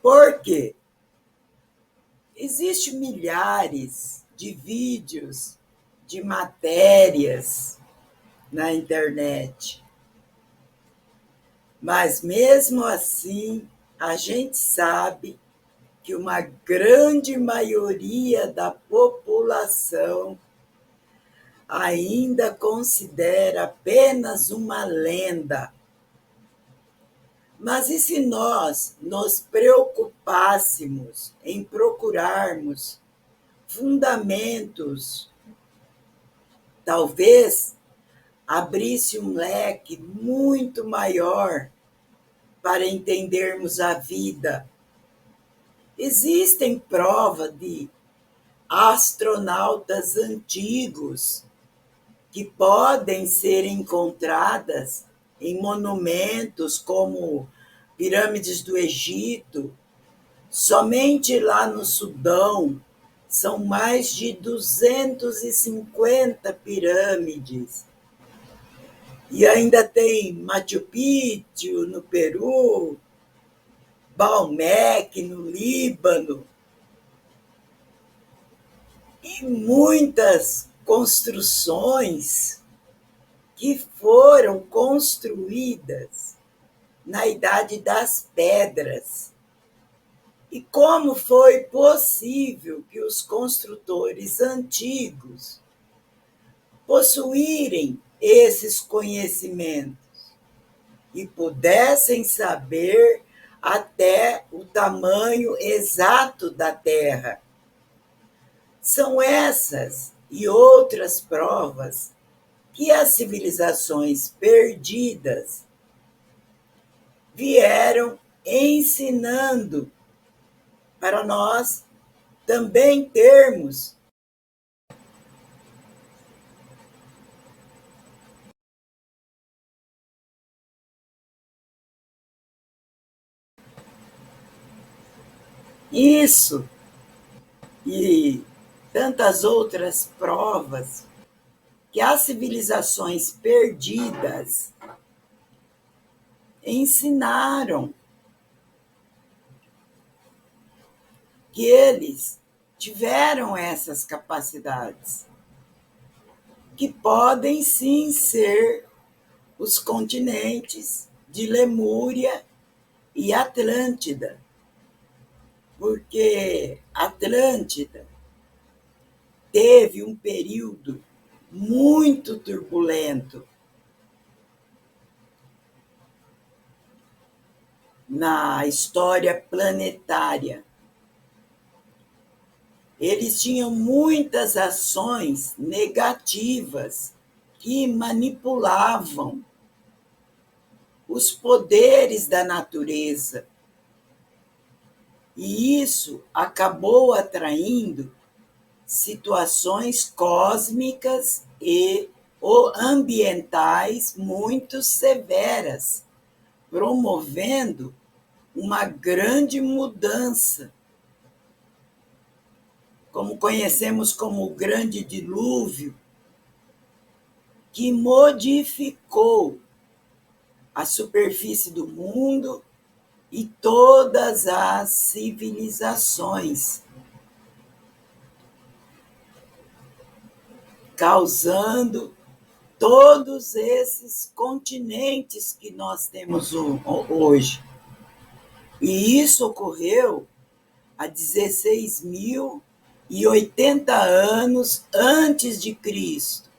Por quê? Existem milhares de vídeos, de matérias na internet, mas mesmo assim a gente sabe que uma grande maioria da população ainda considera apenas uma lenda. Mas e se nós nos preocupássemos em procurarmos fundamentos, talvez abrisse um leque muito maior para entendermos a vida. Existem provas de astronautas antigos que podem ser encontradas em monumentos como pirâmides do Egito. Somente lá no Sudão são mais de 250 pirâmides. E ainda tem Machu Picchu no Peru, Baalbek no Líbano, e muitas construções que foram construídas na Idade das Pedras. E como foi possível que os construtores antigos possuírem esses conhecimentos e pudessem saber até o tamanho exato da Terra? São essas e outras provas que as civilizações perdidas vieram ensinando para nós também termos isso e tantas outras provas que as civilizações perdidas ensinaram que eles tiveram essas capacidades, que podem sim ser os continentes de Lemúria e Atlântida, porque Atlântida teve um período muito turbulento na história planetária. Eles tinham muitas ações negativas que manipulavam os poderes da natureza. E isso acabou atraindo situações cósmicas e ambientais muito severas, promovendo uma grande mudança, como conhecemos como o Grande Dilúvio, que modificou a superfície do mundo e todas as civilizações, causando todos esses continentes que nós temos hoje. E isso ocorreu há 16.080 anos antes de Cristo.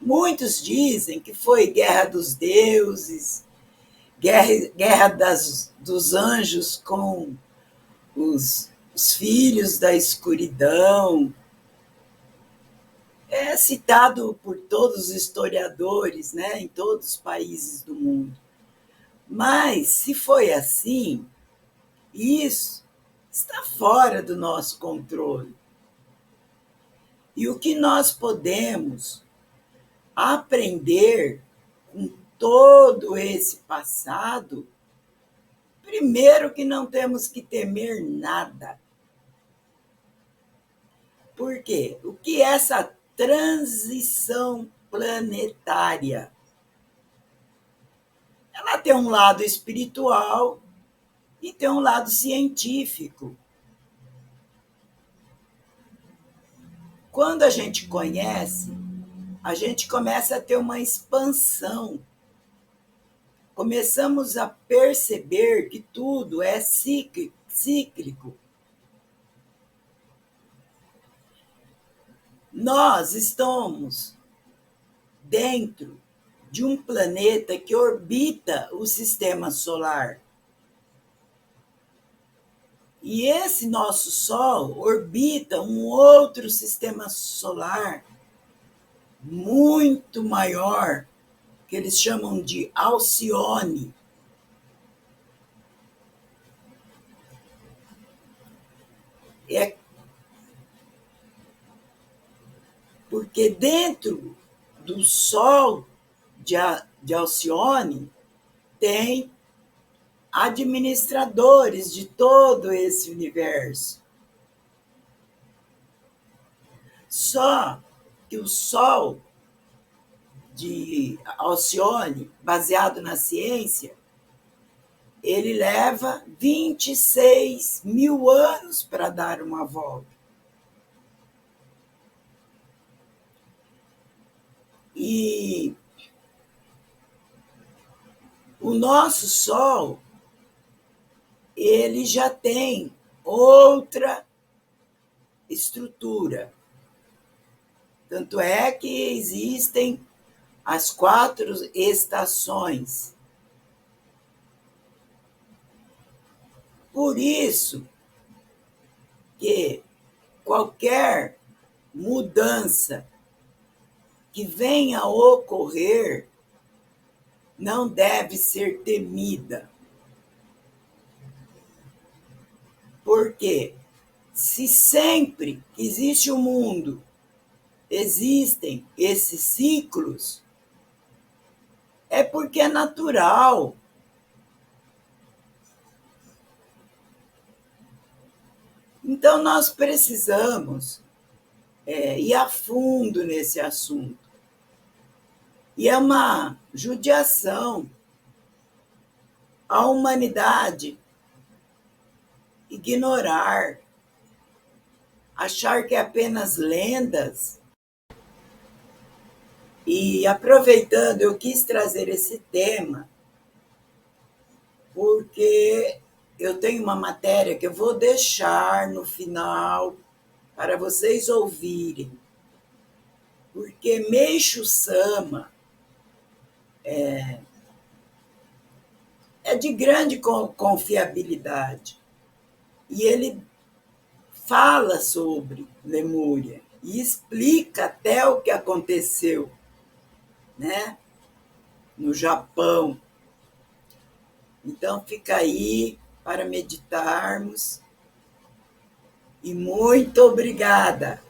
Muitos dizem que foi guerra dos deuses, guerra dos anjos com os filhos da escuridão. É citado por todos os historiadores, né, em todos os países do mundo. Mas, se foi assim, isso está fora do nosso controle. E o que nós podemos aprender com todo esse passado, primeiro que não temos que temer nada. Por quê? O que é essa transição planetária? Ela tem um lado espiritual e tem um lado científico. Quando a gente conhece, a gente começa a ter uma expansão. Começamos a perceber que tudo é cíclico. Nós estamos dentro de um planeta que orbita o sistema solar. E esse nosso Sol orbita um outro sistema solar muito maior, que eles chamam de Alcione. É porque dentro do Sol de Alcione tem administradores de todo esse universo. Só que o Sol de Alcione, baseado na ciência, ele leva 26 mil anos para dar uma volta. E o nosso Sol, ele já tem outra estrutura. Tanto é que existem as 4 estações. Por isso que qualquer mudança que venha a ocorrer não deve ser temida. Porque se sempre que existe o mundo, existem esses ciclos, é porque é natural. Então, nós precisamos ir a fundo nesse assunto. E é uma judiação à humanidade ignorar, achar que é apenas lendas. E aproveitando, eu quis trazer esse tema, porque eu tenho uma matéria que eu vou deixar no final para vocês ouvirem. Porque Meishu Sama é de grande confiabilidade. E ele fala sobre Lemúria e explica até o que aconteceu, né, no Japão. Então, fica aí para meditarmos. E muito obrigada.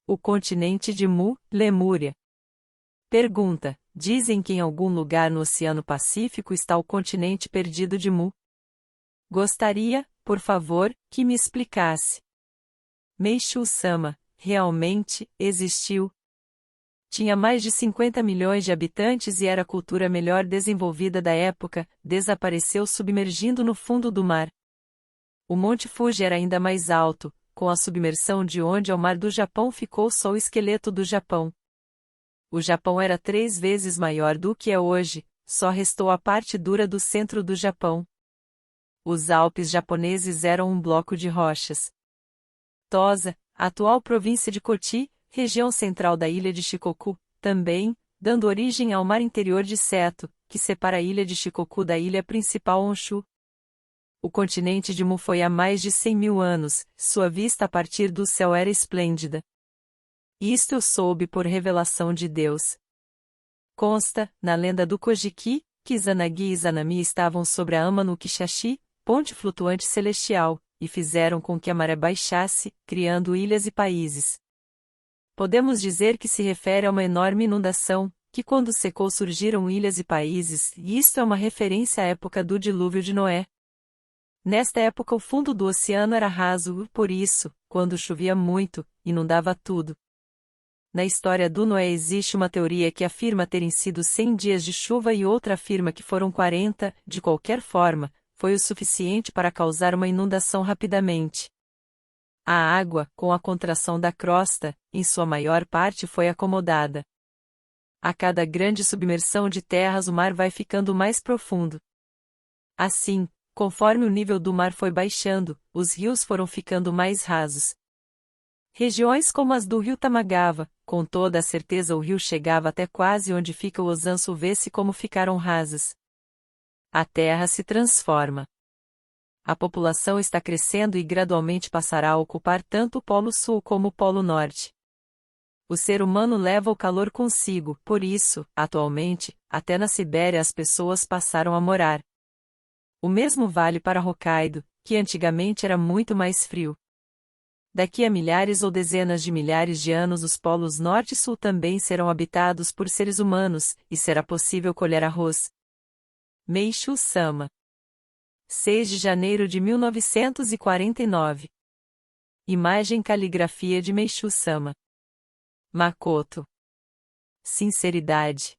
O continente de Mu, Lemúria. Pergunta: dizem que em algum lugar no Oceano Pacífico está o continente perdido de Mu. Gostaria, por favor, que me explicasse. Meishu Sama realmente existiu. Tinha mais de 50 milhões de habitantes e era a cultura melhor desenvolvida da época, desapareceu submergindo no fundo do mar. O Monte Fuji era ainda mais alto, com a submersão de onde ao mar do Japão ficou só o esqueleto do Japão. O Japão era 3 vezes maior do que é hoje, só restou a parte dura do centro do Japão. Os Alpes japoneses eram um bloco de rochas. Tosa, atual província de Kochi, região central da ilha de Shikoku, também, dando origem ao mar interior de Seto, que separa a ilha de Shikoku da ilha principal Honshu. O continente de Mu foi há mais de 100 mil anos, sua vista a partir do céu era esplêndida. Isto eu soube por revelação de Deus. Consta, na lenda do Kojiki, que Izanagi e Izanami estavam sobre a Ama no Kishashi, ponte flutuante celestial, e fizeram com que a maré baixasse, criando ilhas e países. Podemos dizer que se refere a uma enorme inundação, que quando secou surgiram ilhas e países, e isto é uma referência à época do dilúvio de Noé. Nesta época o fundo do oceano era raso, por isso, quando chovia muito, inundava tudo. Na história do Noé existe uma teoria que afirma terem sido 100 dias de chuva e outra afirma que foram 40, de qualquer forma, foi o suficiente para causar uma inundação rapidamente. A água, com a contração da crosta, em sua maior parte foi acomodada. A cada grande submersão de terras o mar vai ficando mais profundo. Assim, conforme o nível do mar foi baixando, os rios foram ficando mais rasos. Regiões como as do rio Tamagawa, com toda a certeza o rio chegava até quase onde fica o Osanço, vê-se como ficaram rasas. A terra se transforma. A população está crescendo e gradualmente passará a ocupar tanto o Polo Sul como o Polo Norte. O ser humano leva o calor consigo, por isso, atualmente, até na Sibéria as pessoas passaram a morar. O mesmo vale para Hokkaido, que antigamente era muito mais frio. Daqui a milhares ou dezenas de milhares de anos os polos norte e sul também serão habitados por seres humanos, e será possível colher arroz. Meishu Sama. 6 de janeiro de 1949. Imagem caligrafia de Meishu Sama. Makoto. Sinceridade.